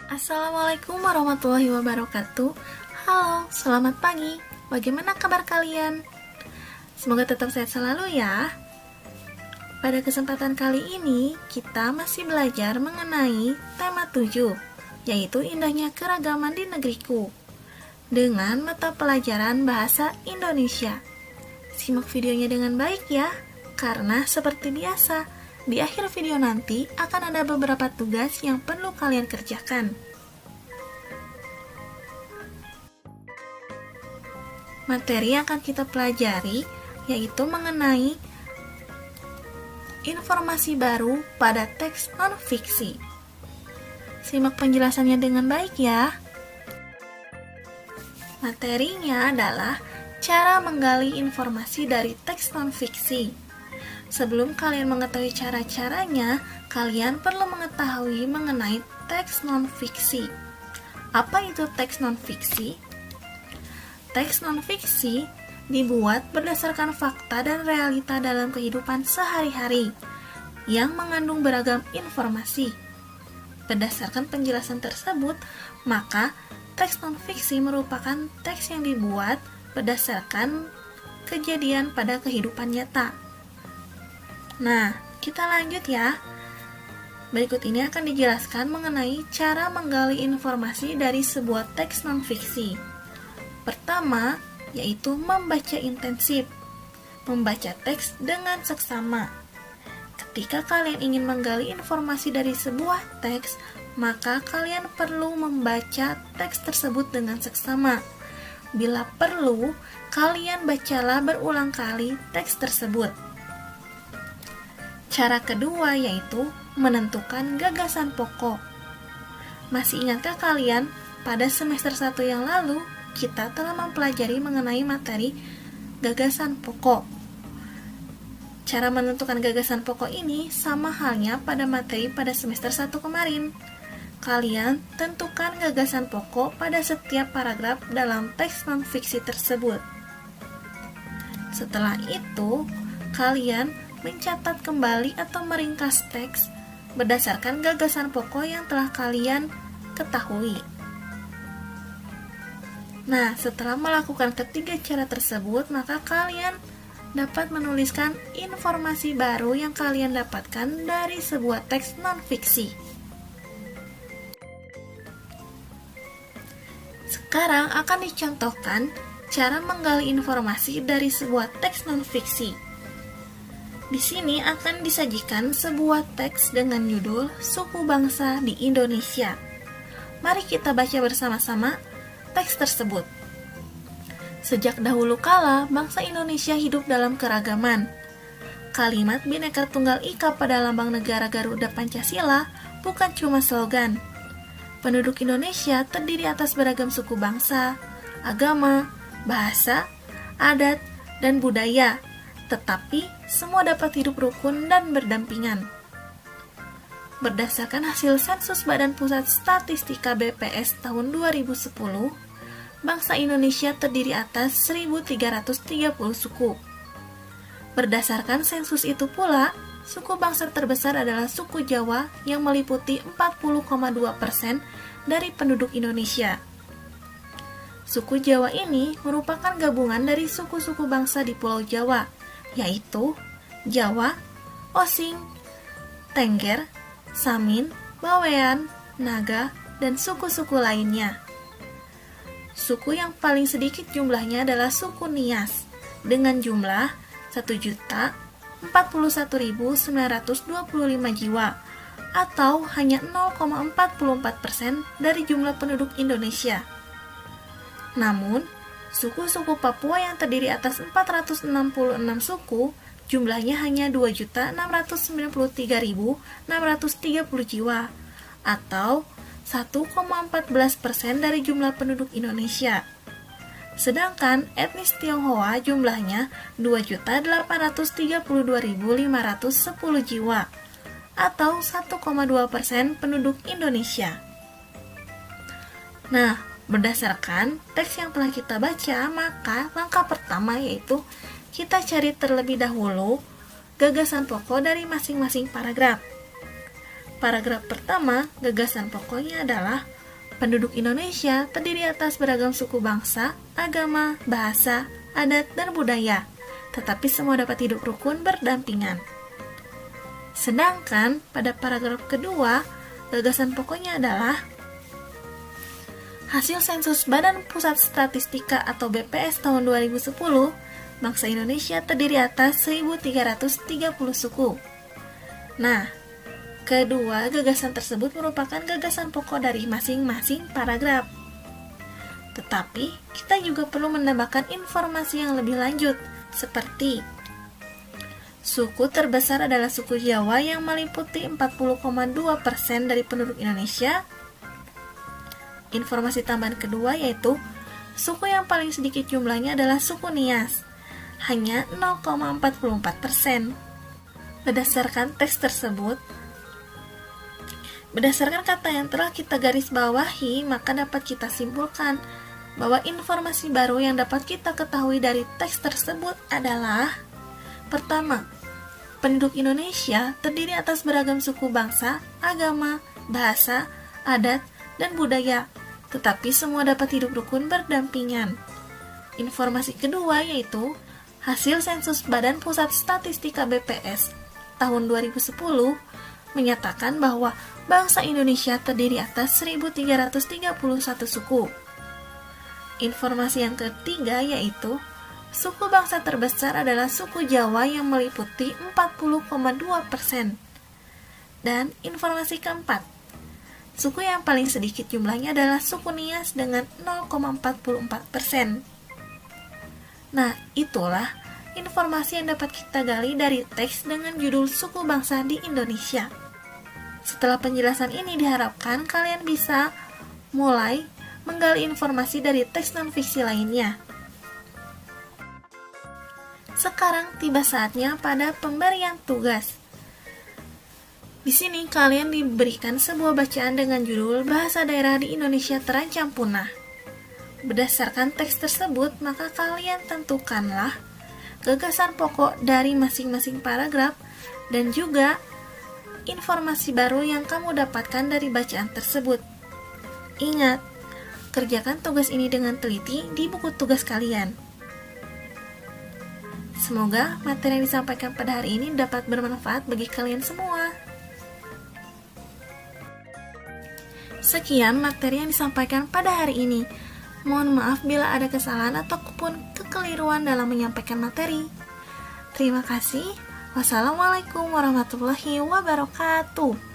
Assalamualaikum warahmatullahi wabarakatuh. Halo, selamat pagi. Bagaimana kabar kalian? Semoga tetap sehat selalu ya. Pada kesempatan kali ini, kita masih belajar mengenai tema 7, yaitu indahnya keragaman di negeriku, dengan mata pelajaran bahasa Indonesia. Simak videonya dengan baik ya, karena seperti biasa, di akhir video nanti akan ada beberapa tugas yang perlu kalian kerjakan. Materi yang akan kita pelajari yaitu mengenai informasi baru pada teks non-fiksi. Simak penjelasannya dengan baik ya. Materinya adalah cara menggali informasi dari teks non-fiksi. Sebelum kalian mengetahui cara-caranya, kalian perlu mengetahui mengenai teks non-fiksi. Apa itu teks non-fiksi? Teks non-fiksi dibuat berdasarkan fakta dan realita dalam kehidupan sehari-hari yang mengandung beragam informasi. Berdasarkan penjelasan tersebut, maka teks non-fiksi merupakan teks yang dibuat berdasarkan kejadian pada kehidupan nyata. Nah, kita lanjut ya. Berikut ini akan dijelaskan mengenai cara menggali informasi dari sebuah teks non-fiksi. Pertama, yaitu membaca intensif. Membaca teks dengan seksama. Ketika kalian ingin menggali informasi dari sebuah teks, maka kalian perlu membaca teks tersebut dengan seksama. Bila perlu, kalian bacalah berulang kali teks tersebut. Cara kedua yaitu menentukan gagasan pokok. Masih ingatkah kalian pada semester 1 yang lalu kita telah mempelajari mengenai materi gagasan pokok. Cara menentukan gagasan pokok ini sama halnya pada materi pada semester 1 kemarin. Kalian tentukan gagasan pokok pada setiap paragraf dalam teks non-fiksi tersebut. Setelah itu, kalian mencatat kembali atau meringkas teks berdasarkan gagasan pokok yang telah kalian ketahui. Nah, setelah melakukan ketiga cara tersebut, maka kalian dapat menuliskan informasi baru yang kalian dapatkan dari sebuah teks non-fiksi. Sekarang akan dicontohkan cara menggali informasi dari sebuah teks non-fiksi. Di sini akan disajikan sebuah teks dengan judul Suku Bangsa di Indonesia. Mari kita baca bersama-sama teks tersebut. Sejak dahulu kala, bangsa Indonesia hidup dalam keragaman. Kalimat Bhinneka Tunggal Ika pada lambang negara Garuda Pancasila bukan cuma slogan. Penduduk Indonesia terdiri atas beragam suku bangsa, agama, bahasa, adat, dan budaya, tetapi semua dapat hidup rukun dan berdampingan. Berdasarkan hasil sensus Badan Pusat Statistika BPS tahun 2010, bangsa Indonesia terdiri atas 1.330 suku. Berdasarkan sensus itu pula, suku bangsa terbesar adalah suku Jawa yang meliputi 40,2% dari penduduk Indonesia. Suku Jawa ini merupakan gabungan dari suku-suku bangsa di Pulau Jawa, yaitu Jawa, Osing, Tengger, Samin, Bawean, Naga, dan suku-suku lainnya. Suku yang paling sedikit jumlahnya adalah suku Nias, dengan jumlah 1.041.925 jiwa, atau hanya 0,44% dari jumlah penduduk Indonesia. Namun, suku-suku Papua yang terdiri atas 466 suku, jumlahnya hanya 2.693.630 jiwa, atau 1,14% dari jumlah penduduk Indonesia. Sedangkan etnis Tionghoa jumlahnya 2.832.510 jiwa, atau 1,2% penduduk Indonesia. Nah, berdasarkan teks yang telah kita baca, maka langkah pertama yaitu kita cari terlebih dahulu gagasan pokok dari masing-masing paragraf. Paragraf pertama, gagasan pokoknya adalah Penduduk Indonesia terdiri atas beragam suku bangsa, agama, bahasa, adat, dan budaya, tetapi semua dapat hidup rukun berdampingan. Sedangkan pada paragraf kedua, gagasan pokoknya adalah hasil sensus Badan Pusat Statistika atau BPS tahun 2010, bangsa Indonesia terdiri atas 1.330 suku. Nah, kedua gagasan tersebut merupakan gagasan pokok dari masing-masing paragraf. Tetapi, kita juga perlu menambahkan informasi yang lebih lanjut, seperti suku terbesar adalah suku Jawa yang meliputi 40,2% dari penduduk Indonesia. Informasi tambahan kedua yaitu suku yang paling sedikit jumlahnya adalah suku Nias, hanya 0,44%. Berdasarkan kata yang telah kita garis bawahi, maka dapat kita simpulkan bahwa informasi baru yang dapat kita ketahui dari teks tersebut adalah: pertama, penduduk Indonesia terdiri atas beragam suku bangsa, agama, bahasa, adat, dan budaya, tetapi semua dapat hidup rukun berdampingan. Informasi kedua yaitu hasil sensus Badan Pusat Statistika BPS tahun 2010 menyatakan bahwa bangsa Indonesia terdiri atas 1.331 suku. Informasi yang ketiga yaitu suku bangsa terbesar adalah suku Jawa yang meliputi 40,2%. Dan informasi keempat, suku yang paling sedikit jumlahnya adalah suku Nias dengan 0,44%. Nah, itulah informasi yang dapat kita gali dari teks dengan judul Suku Bangsa di Indonesia. Setelah penjelasan ini diharapkan kalian bisa mulai menggali informasi dari teks non-fiksi lainnya. Sekarang tiba saatnya pada pemberian tugas. Di sini kalian diberikan sebuah bacaan dengan judul Bahasa Daerah di Indonesia Terancam Punah. Berdasarkan teks tersebut, maka kalian tentukanlah gagasan pokok dari masing-masing paragraf dan juga informasi baru yang kamu dapatkan dari bacaan tersebut. Ingat, kerjakan tugas ini dengan teliti di buku tugas kalian. Semoga materi yang disampaikan pada hari ini dapat bermanfaat bagi kalian semua. Sekian materi yang disampaikan pada hari ini. Mohon maaf bila ada kesalahan ataupun kekeliruan dalam menyampaikan materi. Terima kasih. Wassalamualaikum warahmatullahi wabarakatuh.